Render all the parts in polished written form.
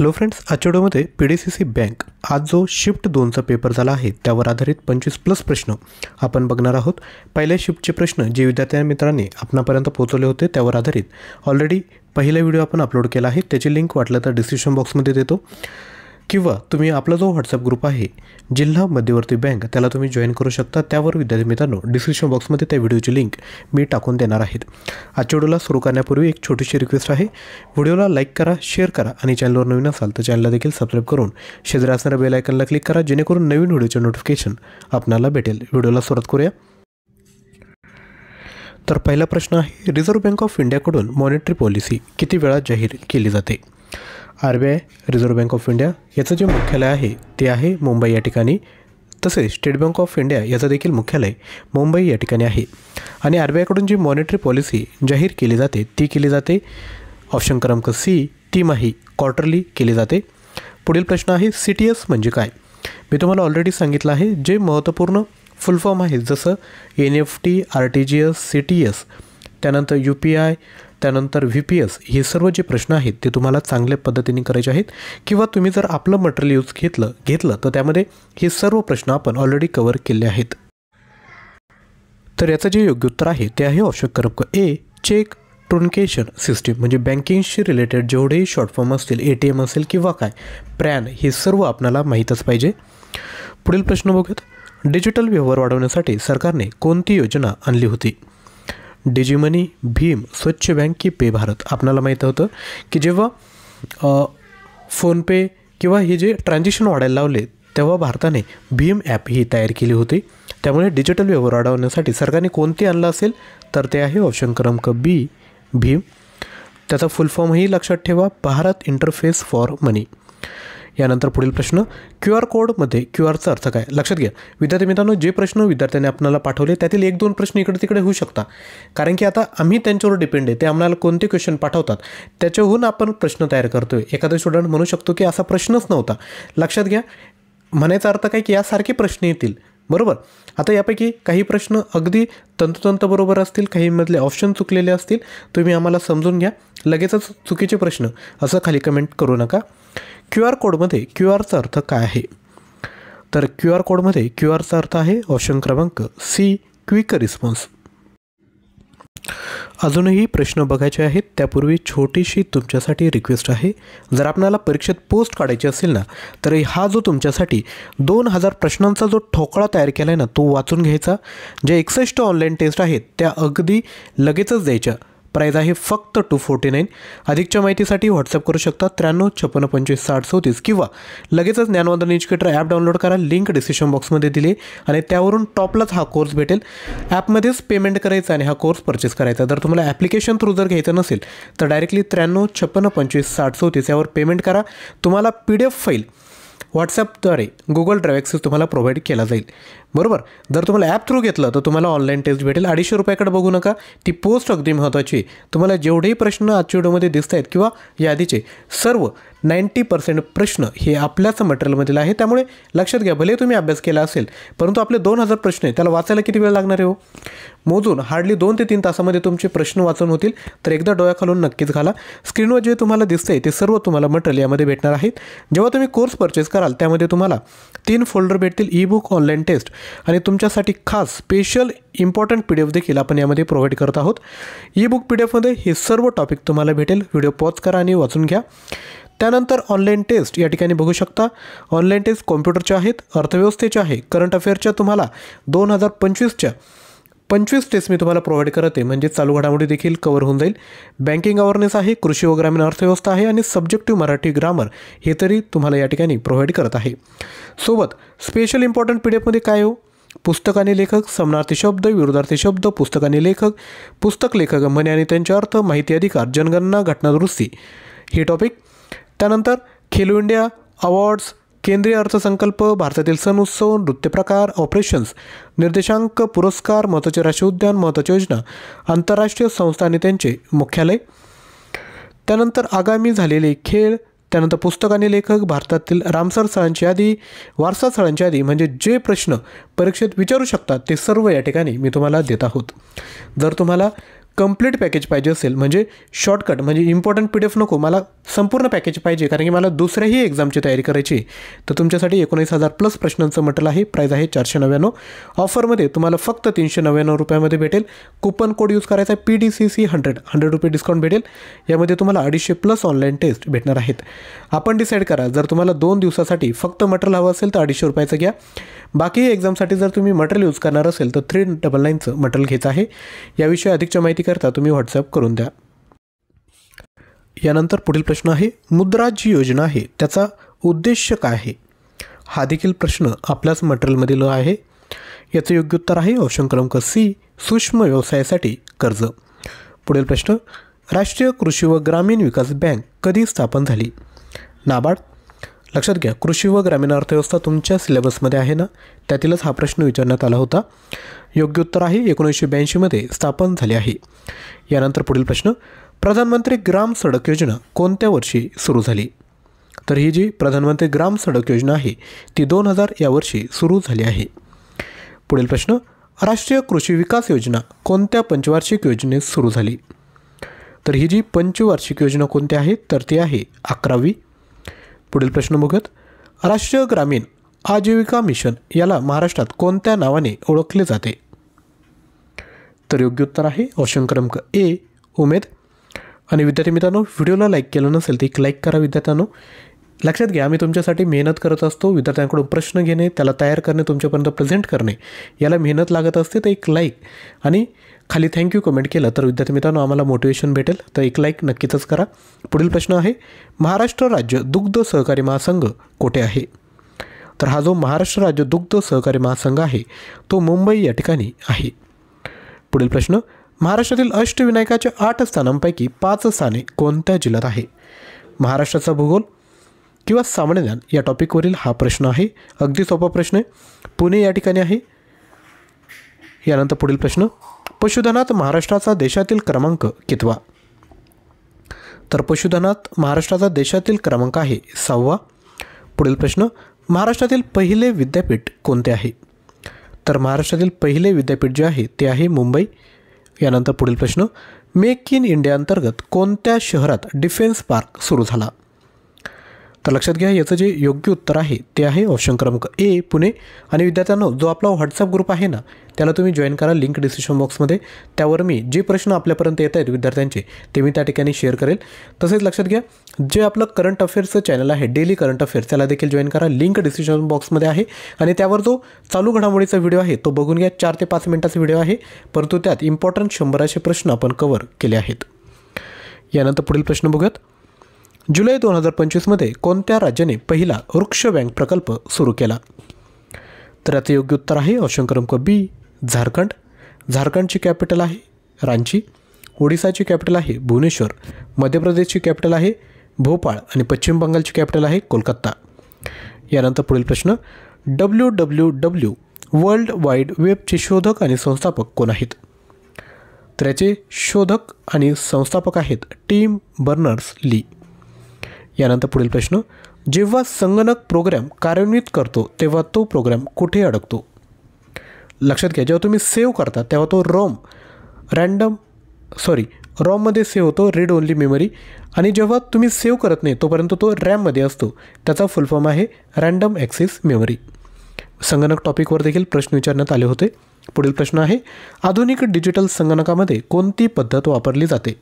Hello friends, आजच्या व्हिडिओमध्ये PDCC bank आज जो शिफ्ट 2चा पेपर झाला आहे त्यावर आधारित 25+ प्रश्न आपण बघणार आहोत। पहिल्या शिफ्टचे प्रश्न जे विद्यार्थी मित्रांनी आपणापर्यंत पोहोचवले होते त्यावर आधारित ऑलरेडी पहिला व्हिडिओ आपण अपलोड केला आहे, त्याची लिंक वाटलं तर डिस्क्रिप्शन बॉक्समध्ये देतो किंवा तुम्ही आपला जो व्हॉट्सअप ग्रुप आहे जिल्हा मध्यवर्ती बँक त्याला तुम्ही जॉईन करू शकता। त्यावर विद्यार्थी मित्रांनो डिस्क्रिप्शन बॉक्समध्ये त्या व्हिडिओची लिंक मी टाकून देणार आहे। आजच्या व्हिडिओला सुरू करण्यापूर्वी एक छोटीशी रिक्वेस्ट आहे, व्हिडिओला लाईक करा, शेअर करा आणि चॅनलवर नवीन असाल तर चॅनलला देखील सबस्क्राईब करून शेजारी असणाऱ्या बेल आयकॉनला क्लिक करा जेणेकरून नवीन व्हिडिओचे नोटिफिकेशन आपल्याला भेटेल। व्हिडिओला सुरुवात करूया। तर पहिला प्रश्न आहे, रिझर्व्ह बँक ऑफ इंडियाकडून मॉनेटरी पॉलिसी किती वेळा जाहीर केली जाते? RBI reserve bank of India याचं जे मुख्यालय आहे ते आहे मुंबई या ठिकाणी, तसेच स्टेट बँक ऑफ इंडिया याचं देखील मुख्यालय मुंबई या ठिकाणी आहे। आणि RBIकडून जी मॉनेटरी पॉलिसी जाहीर केली जाते ती केली जाते ऑप्शन क्रमांक C तिमाही क्वार्टरली केली जाते। पुढील प्रश्न आहे, CTS म्हणजे काय? मी तुम्हाला ऑलरेडी सांगितलं आहे, जे महत्त्वपूर्ण फुल फॉर्म आहे जसं NEFT, RTGS, CTS, त्यानंतर UPI, त्यानंतर VPS, हे सर्व जे प्रश्न आहेत ते तुम्हाला चांगल्या पद्धतीने करायचे आहेत किंवा तुम्ही जर आपलं मटेरियल घेतलं तर त्यामध्ये हे सर्व प्रश्न आपण ऑलरेडी कव्हर केले आहेत। तर याचं जे योग्य उत्तर आहे ते आहे ऑप्शन क्रमांक A चेक ट्रुनकेशन सिस्टीम, म्हणजे बँकिंगशी रिलेटेड जेवढेही शॉर्ट फॉर्म असतील, ATM असेल किंवा काय प्रॅन, हे सर्व आपल्याला माहीतच पाहिजे। पुढील प्रश्न बघूयात, डिजिटल व्यवहार वाढवण्यासाठी सरकारने कोणती योजना आणली होती? डिजिमनी, भीम, स्वच्छ बँक की पे भारत? आपल्याला माहीत होतं की जेव्हा फोनपे किंवा हे जे ट्रान्झॅक्शन वाढायला लावले तेव्हा भारताने भीम ॲप ही तयार केली होती। त्यामुळे डिजिटल व्यवहार वाढवण्यासाठी सरकारने कोणते आणलं असेल तर ते आहे ऑप्शन क्रमांक B भीम। त्याचा फुल फॉर्मही लक्षात ठेवा, भारत इंटरफेस फॉर मनी। यानंतर पुढील प्रश्न, QR कोडमध्ये QRचा अर्थ काय? लक्षात घ्या विद्यार्थी मित्रांनो, जे प्रश्न विद्यार्थ्यांनी आपल्याला पाठवले त्यातील 1-2 प्रश्न इकडे तिकडे होऊ शकता, कारण की आता आम्ही त्यांच्यावर डिपेंड आहे, ते आम्हाला कोणते क्वेश्चन पाठवतात त्याच्याहून आपण प्रश्न तयार करतोय। एखादा स्टुडंट म्हणू शकतो की असा प्रश्नच नव्हता। लक्षात घ्या, म्हणायचा अर्थ काय की यासारखे प्रश्न येतील, बरोबर। आता यापैकी काही प्रश्न अगदी तंतोतंत बरोबर असतील, काहीमधले ऑप्शन चुकलेले असतील, तुम्ही आम्हाला समजून घ्या, लगेचच चुकीचे प्रश्न असं खाली कमेंट करू नका। QR कोडमध्ये QRचा अर्थ काय आहे? तर QR कोडमध्ये QRचा अर्थ आहे ऑप्शन क्रमांक C क्विक रिस्पॉन्स। अजूनही प्रश्न बघायचे आहेत त्यापूर्वी छोटीशी तुमच्यासाठी रिक्वेस्ट आहे, जर आपल्याला परीक्षेत पोस्ट काढायची असेल ना तर हा जो तुमच्यासाठी 2000 प्रश्नांचा जो ठोकळा तयार केला आहे ना तो वाचून घ्यायचा। जे 61 ऑनलाईन टेस्ट आहेत त्या अगदी लगेचच द्यायच्या। प्राईज आहे फक्त 249। अधिकच्या माहितीसाठी व्हॉट्सअप करू शकता 9356256034 किंवा लगेचच ज्ञानवंदन एज्युकेटर ॲप डाउनलोड करा, लिंक डिस्क्रिप्शन बॉक्समध्ये दिली आणि त्यावरून टॉपलाच हा कोर्स भेटेल। ॲपमध्येच पेमेंट करायचं आणि हा कोर्स परचेस करायचा। जर तुम्हाला ॲप्लिकेशन थ्रू जर घ्यायचं नसेल तर डायरेक्टली 9356256034 यावर पेमेंट करा, तुम्हाला PDF फाईल व्हॉट्सॲपद्वारे गुगल ड्राईव्ह ॲक्सेस तुम्हाला प्रोव्हाइड केला जाईल, बरोबर। जर तुम्हाला ॲप थ्रू घेतलं तर तुम्हाला ऑनलाईन टेस्ट भेटेल। 250 रुपयाकडे बघू नका, ती पोस्ट अगदी महत्त्वाची। तुम्हाला जेवढेही प्रश्न आजच्या व्हिडिओमध्ये दिसत आहेत किंवा याआधीचे सर्व 90% प्रश्न हे आपल्याच मटेरियलमधील आहे, त्यामुळे लक्षात घ्या, भले तुम्ही अभ्यास केला असेल परंतु आपले 2000 प्रश्न आहेत, त्याला वाचायला किती वेळ लागणार आहे हो? मोजून हार्डली 2 ते 3 तासामध्ये तुमचे प्रश्न वाचून होतील। तर एकदा डोळ्याखालून नक्कीच घाला। स्क्रीनवर जे तुम्हाला दिसतंय ते सर्व तुम्हाला मटेरियल यामध्ये भेटणार आहेत। जेव्हा तुम्ही कोर्स परचेस कराल त्यामध्ये तुम्हाला 3 फोल्डर भेटतील, ई-बुक, ऑनलाईन टेस्ट आणि तुमच्यासाठी खास स्पेशल इम्पॉर्टंट PDF देखील आपण यामध्ये प्रोव्हाइड करत आहोत। ई-बुक PDFमध्ये हे सर्व टॉपिक तुम्हाला भेटेल। व्हिडिओ पॉज करा आणि वाचून घ्या। त्यानंतर ऑनलाईन टेस्ट या ठिकाणी बघू शकता, ऑनलाईन टेस्ट कॉम्प्युटरच्या आहेत, अर्थव्यवस्थेच्या आहे, करंट अफेअरच्या तुम्हाला 2025च्या 25 टेस्ट मी तुम्हाला प्रोव्हाइड करत आहे, म्हणजे चालू घडामोडी देखील कव्हर होऊन जाईल। बँकिंग अवेअरनेस आहे, कृषी व ग्रामीण अर्थव्यवस्था आहे आणि सब्जेक्टिव्ह मराठी ग्रामर हे तरी तुम्हाला या ठिकाणी प्रोव्हाइड करत आहे। सोबत स्पेशल इम्पॉर्टंट PDFमध्ये काय हो, पुस्तक आणि लेखक, समानार्थी शब्द, विरुद्धार्थी शब्द, पुस्तक आणि लेखक, पुस्तक लेखक, म्हणे आणि त्यांचे अर्थ, माहिती अधिकार, जनगणना, घटना दुरुस्ती हे टॉपिक। त्यानंतर खेलो इंडिया अवॉर्ड्स, केंद्रीय अर्थसंकल्प, भारतातील सण उत्सव, नृत्यप्रकार, ऑपरेशन्स, निर्देशांक, पुरस्कार, महत्त्वाचे राष्ट्रीय उद्यान, महत्त्वाच्या योजना, आंतरराष्ट्रीय संस्था आणि त्यांचे मुख्यालय। त्यानंतर आगामी झालेले खेळ, त्यानंतर पुस्तक आणि लेखक, भारतातील रामसर स्थळांची यादी, वारसा स्थळांची यादी, म्हणजे जे प्रश्न परीक्षेत विचारू शकतात ते सर्व या ठिकाणी मी तुम्हाला देत आहोत। जर तुम्हाला कंप्लीट पॅकेज पाहिजे असेल, म्हणजे शॉर्टकट म्हणजे इम्पॉर्टंट PDF नको, मला संपूर्ण पॅकेज पाहिजे कारण की मला दुसऱ्याही एक्झामची तयारी करायची, तर तुमच्यासाठी 19,000 प्लस प्रश्नांचं मटेरियल आहे. प्राईज आहे 499. ऑफरमध्ये तुम्हाला फक्त 399 रुपयामध्ये भेटेल. कुपन कोड यूज करायचा आहे PDCC 100 रुपये डिस्काउंट भेटेल. यामध्ये तुम्हाला 250 प्लस ऑनलाईन टेस्ट भेटणार आहेत. आपण डिसाईड करा, जर तुम्हाला 2 दिवसासाठी फक्त मटेरियल हवं असेल तर 250 रुपयाचं घ्या. बाकी एक्झामसाठी जर तुम्ही मटेरियल यूज करणार असेल तर 399चं मटेरियल घ्यायचं आहे. याविषयी अधिकच्या माहिती करता तुम्ही व्हॉट्सअप करून द्या. यानंतर पुढील प्रश्न आहे, मुद्रा जी योजना आहे त्याचा उद्देश काय आहे? हा देखील प्रश्न आपल्याच मटेरियलमधील आहे. याचं योग्य उत्तर आहे ऑप्शन क्रमांक C, सूक्ष्म व्यवसायासाठी कर्ज. पुढील प्रश्न, राष्ट्रीय कृषी व ग्रामीण विकास बँक कधी स्थापन झाली? नाबार्ड. लक्षात घ्या, कृषी व ग्रामीण अर्थव्यवस्था तुमच्या सिलेबसमध्ये आहे ना, त्यातीलच हा प्रश्न विचारण्यात आला होता. योग्य उत्तर आहे 1982मध्ये स्थापन झाली आहे. यानंतर पुढील प्रश्न, प्रधानमंत्री ग्राम सडक योजना कोणत्या वर्षी सुरू झाली? तर ही जी प्रधानमंत्री ग्राम सडक योजना आहे ती 2000 या वर्षी सुरू झाली आहे. पुढील प्रश्न, राष्ट्रीय कृषी विकास योजना कोणत्या पंचवार्षिक योजनेत सुरू झाली? तर ही जी पंचवार्षिक योजना कोणती आहे तर ती आहे 11वी. पुढील प्रश्न बघूयात, राष्ट्रीय ग्रामीण आजीविका मिशन याला महाराष्ट्रात कोणत्या नावाने ओळखले जाते? तर योग्य उत्तर आहे ऑप्शन क्रमांक A, उमेद. आणि विद्यार्थी मित्रांनो, व्हिडिओला लाईक केलं नसेल तर एक लाईक करा विद्यार्थ्यांनो. लक्षात घ्या, आम्ही तुमच्यासाठी मेहनत करत असतो. विद्यार्थ्यांकडून प्रश्न घेणे, त्याला तयार करणे, तुमच्यापर्यंत प्रेझेंट करणे, याला मेहनत लागत असते. तर एक लाईक आणि खाली थँक्यू कमेंट केलं तर विद्यार्थी मित्रांनो आम्हाला मोटिवेशन भेटेल. तर एक लाईक नक्कीच करा. पुढील प्रश्न आहे, महाराष्ट्र राज्य दुग्ध सहकारी महासंघ कोठे आहे? तर हा जो महाराष्ट्र राज्य दुग्ध सहकारी महासंघ आहे तो मुंबई या ठिकाणी आहे. पुढील प्रश्न, महाराष्ट्रातील अष्टविनायकाच्या 8 स्थानांपैकी 5 स्थाने कोणत्या जिल्ह्यात आहे? महाराष्ट्राचा भूगोल किंवा सामान्य ज्ञान या टॉपिकवरील हा प्रश्न आहे. अगदी सोपा प्रश्न आहे. पुणे या ठिकाणी आहे. यानंतर पुढील प्रश्न, पशुधनात महाराष्ट्राचा देशातील क्रमांक कितवा? तर पशुधनात महाराष्ट्राचा देशातील क्रमांक आहे 6वा. पुढील प्रश्न, महाराष्ट्रातील पहिले विद्यापीठ कोणते आहे? तर महाराष्ट्रातील पहिले विद्यापीठ जे आहे ते आहे मुंबई. यानंतर पुढील प्रश्न, मेक इन इंडिया अंतर्गत कोणत्या शहरात डिफेन्स पार्क सुरू झाला? तर लक्षात घ्या, याचं जे योग्य उत्तर आहे ते आहे ऑप्शन क्रमांक A, पुणे. आणि विद्यार्थ्यांनो, जो आपला व्हॉट्सअप ग्रुप आहे ना त्याला तुम्ही जॉईन करा, लिंक डिस्क्रिप्शन बॉक्समध्ये. त्यावर मी जे प्रश्न आपल्यापर्यंत येत आहेत विद्यार्थ्यांचे ते मी त्या ठिकाणी शेअर करेल. तसेच लक्षात घ्या, जे आपलं करंट अफेअर्सचं चॅनल आहे डेली करंट अफेअर्स त्याला देखील जॉईन करा, लिंक डिस्क्रिप्शन बॉक्समध्ये आहे. आणि त्यावर जो चालू घडामोडीचा व्हिडिओ आहे तो बघून घ्या. 4 ते 5 मिनिटाचा व्हिडिओ आहे, परंतु त्यात इम्पॉर्टंट 100 प्रश्न आपण कव्हर केले आहेत. यानंतर पुढील प्रश्न बघूयात, जुलै 2025मध्ये कोणत्या राज्याने पहिला वृक्ष बँक प्रकल्प सुरू केला? तर याचं योग्य उत्तर आहे ऑप्शन क्रमांक B, झारखंड. झारखंडची कॅपिटल आहे रांची. ओडिसाची कॅपिटल आहे भुवनेश्वर. मध्य प्रदेशची कॅपिटल आहे भोपाळ आणि पश्चिम बंगालची कॅपिटल आहे कोलकाता. यानंतर पुढील प्रश्न, WWW वर्ल्ड वाईड वेबचे शोधक आणि संस्थापक कोण आहेत? तर याचे शोधक आणि संस्थापक आहेत टिम बर्नर्स-ली. यानंतर पुढील प्रश्न, जेव्हा संगणक प्रोग्रॅम कार्यान्वित करतो तेव्हा तो प्रोग्रॅम कुठे अडकतो? लक्षात घ्या, जेव्हा तुम्ही सेव्ह करता तेव्हा तो रॉममध्ये सेव्ह होतो, रीड ओनली मेमरी. आणि जेव्हा तुम्ही सेव्ह करत नाही तोपर्यंत तो रॅममध्ये असतो. त्याचा फुल फॉर्म आहे रँडम ॲक्सेस मेमरी. संगणक टॉपिकवर देखील प्रश्न विचारण्यात आले होते. पुढील प्रश्न आहे, आधुनिक डिजिटल संगणकामध्ये कोणती पद्धत वापरली जाते?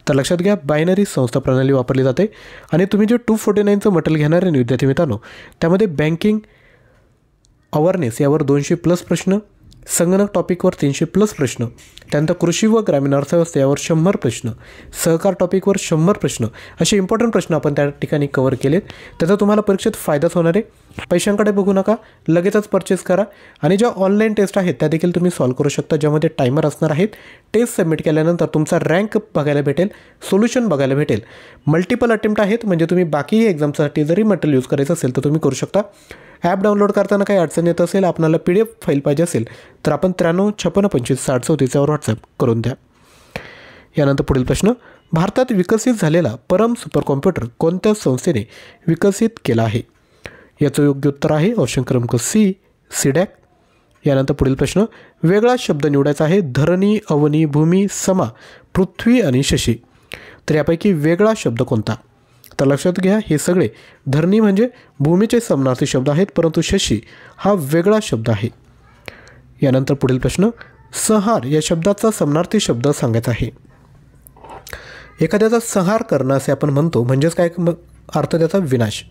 तर लक्षात घ्या, बायनरी संस्था प्रणाली वापरली जाते. आणि तुम्ही जे 249चं मटेरियल घेणार आहे विद्यार्थी मित्रांनो त्यामध्ये बँकिंग अवेअरनेस यावर 200 प्लस प्रश्न, संगणक टॉपिकवर 300 प्लस प्रश्न, त्यानंतर कृषी व ग्रामीण अर्थव्यवस्था यावर 100 प्रश्न, सहकार टॉपिकवर 100 प्रश्न, असे इम्पॉर्टंट प्रश्न आपण त्या ठिकाणी कव्हर केलेत. त्याचा तुम्हाला परीक्षेत फायदाच होणार आहे. पैशांकडे बघू नका, लगेचच परचेस करा. आणि ज्या ऑनलाईन टेस्ट आहेत त्या देखील तुम्ही सॉल्व करू शकता, ज्यामध्ये टायमर असणार आहेत. टेस्ट सबमिट केल्यानंतर तुमचा रँक बघायला भेटेल, सोल्युशन बघायला भेटेल. मल्टिपल अटेम्प्ट आहेत, म्हणजे तुम्ही बाकीही एक्झामसाठी जरी मटेरियल यूज करायचं असेल तर तुम्ही करू शकता. ॲप डाउनलोड करताना काही अडचण येत असेल, आपल्याला PDF फाईल पाहिजे असेल तर आपण 93 56 25 60 34 व्हॉट्सअप करून द्या. यानंतर पुढील प्रश्न, भारतात विकसित झालेला परम सुपर कॉम्प्युटर कोणत्या संस्थेने विकसित केला आहे? याचं योग्य उत्तर आहे ऑप्शन क्रमांक C, CDAC. यानंतर पुढील प्रश्न, वेगळा शब्द निवडायचा आहे. धरणी, अवनी, भूमी, समा, पृथ्वी आणि शशी. तर यापैकी वेगळा शब्द कोणता? तर लक्षात घ्या, हे सगळे धरणी म्हणजे भूमीचे समानार्थी शब्द आहेत, परंतु शशी हा वेगळा शब्द आहे. यानंतर पुढील प्रश्न, संहार या शब्दाचा समानार्थी शब्द सांगायचा आहे. एखाद्याचा संहार करणं असे आपण म्हणतो, म्हणजेच काय अर्थ त्याचा विनाश.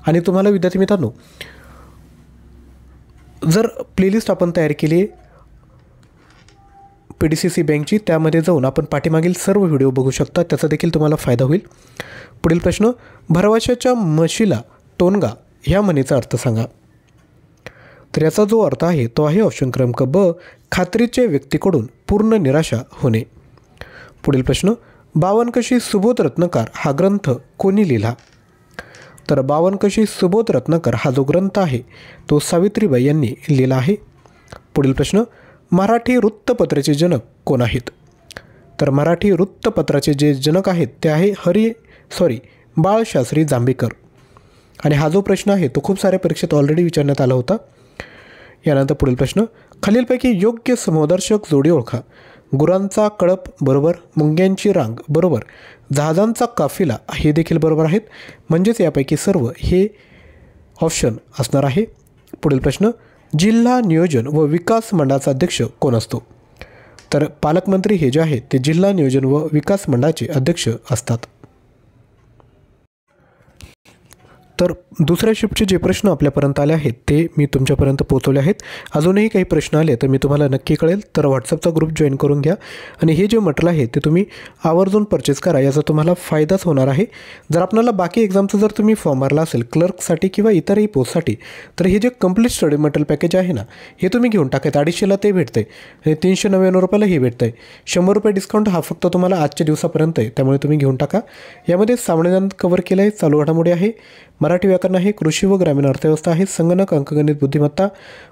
आणि तुम्हाला विद्यार्थी मित्रांनो, जर प्लेलिस्ट आपण तयार केली PDCC बँकची, त्यामध्ये जाऊन आपण पाठीमागील सर्व व्हिडिओ बघू शकता, त्याचा देखील तुम्हाला फायदा होईल. पुढील प्रश्न, भरवशाच्या म्हशीला टोनगा ह्या म्हणीचा अर्थ सांगा. तर याचा जो अर्थ आहे तो आहे ऑप्शन क्रमांक ब, खात्रीचे व्यक्तीकडून पूर्ण निराशा होणे. पुढील प्रश्न, 52 कशी सुबोध रत्नाकर हा ग्रंथ कोणी लिहिला? तर 52 कशी सुबोध रत्नाकर हा जो ग्रंथ आहे तो सावित्रीबाई यांनी लिहिला आहे. पुढील प्रश्न, मराठी वृत्तपत्राचे जनक कोण आहेत? तर मराठी वृत्तपत्राचे जे जनक आहेत ते आहे बाळशास्त्री जांभेकर. आणि हा जो प्रश्न आहे तो खूप साऱ्या परीक्षेत ऑलरेडी विचारण्यात आला होता. यानंतर पुढील प्रश्न, खालीलपैकी योग्य समूहदर्शक जोडी ओळखा. गुरांचा कळप बरोबर, मुंग्यांची रांग बरोबर, जहाजांचा काफिला हे देखील बरोबर आहेत. म्हणजेच यापैकी सर्व हे ऑप्शन असणार आहे. पुढील प्रश्न, जिल्हा नियोजन व विकास मंडळाचा अध्यक्ष कोण असतो? तर पालकमंत्री हे जे आहेत ते जिल्हा नियोजन व विकास मंडळाचे अध्यक्ष असतात. तर दुसऱ्या शिफ्टचे जे प्रश्न आपल्यापर्यंत आले आहेत ते मी तुमच्यापर्यंत पोहोचवले आहेत. अजूनही काही प्रश्न आले तर मी तुम्हाला नक्की कळेल. तर व्हॉट्सअपचा ग्रुप जॉईन करून घ्या आणि हे जे मटेरियल आहे ते तुम्ही आवर्जून परचेस करा, याचा तुम्हाला फायदाच होणार आहे. जर आपल्याला बाकी एक्झामचं जर तुम्ही फॉर्म भरला असेल क्लर्कसाठी किंवा इतरही पोस्टसाठी, तर हे जे कंप्लीट स्टडी मटेरियल पॅकेज आहे ना, हे तुम्ही घेऊन टाकायचं. 250ला ते भेटतं आहे आणि 399 रुपयाला हे भेटतं आहे. 100 रुपये डिस्काउंट हा फक्त तुम्हाला आजच्या दिवसापर्यंत आहे, त्यामुळे तुम्ही घेऊन टाका. यामध्ये सामान्य कव्हर केलं आहे, चालू घडामोडी आहे, मराठी व्याकरण आहे, कृषी व ग्रामीण अर्थव्यवस्था आहे, संगणक, अंकगणित, बुद्धिमत्ता,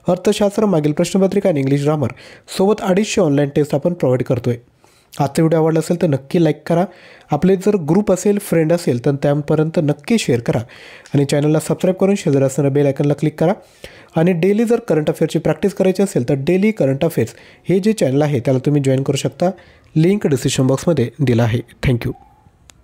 अर्थशास्त्र, मागील प्रश्नपत्रिका आणि इंग्लिश ग्रामर सोबत 250 ऑनलाईन टेस्ट आपण प्रोव्हाइड करतो आहे. आजचा व्हिडिओ आवडला असेल तर नक्की लाईक करा. आपले जर ग्रुप असेल, फ्रेंड असेल तर त्यापर्यंत नक्की शेअर करा आणि चॅनलला सबस्क्राईब करून शेजारी असणाऱ्या बेल आयकॉनला क्लिक करा. आणि डेली जर करंट अफेअरची प्रॅक्टिस करायची असेल तर डेली करंट अफेअर्स हे जे चॅनल आहे त्याला तुम्ही जॉईन करू शकता. लिंक डिस्क्रिप्शन बॉक्समध्ये दिला आहे. थँक्यू.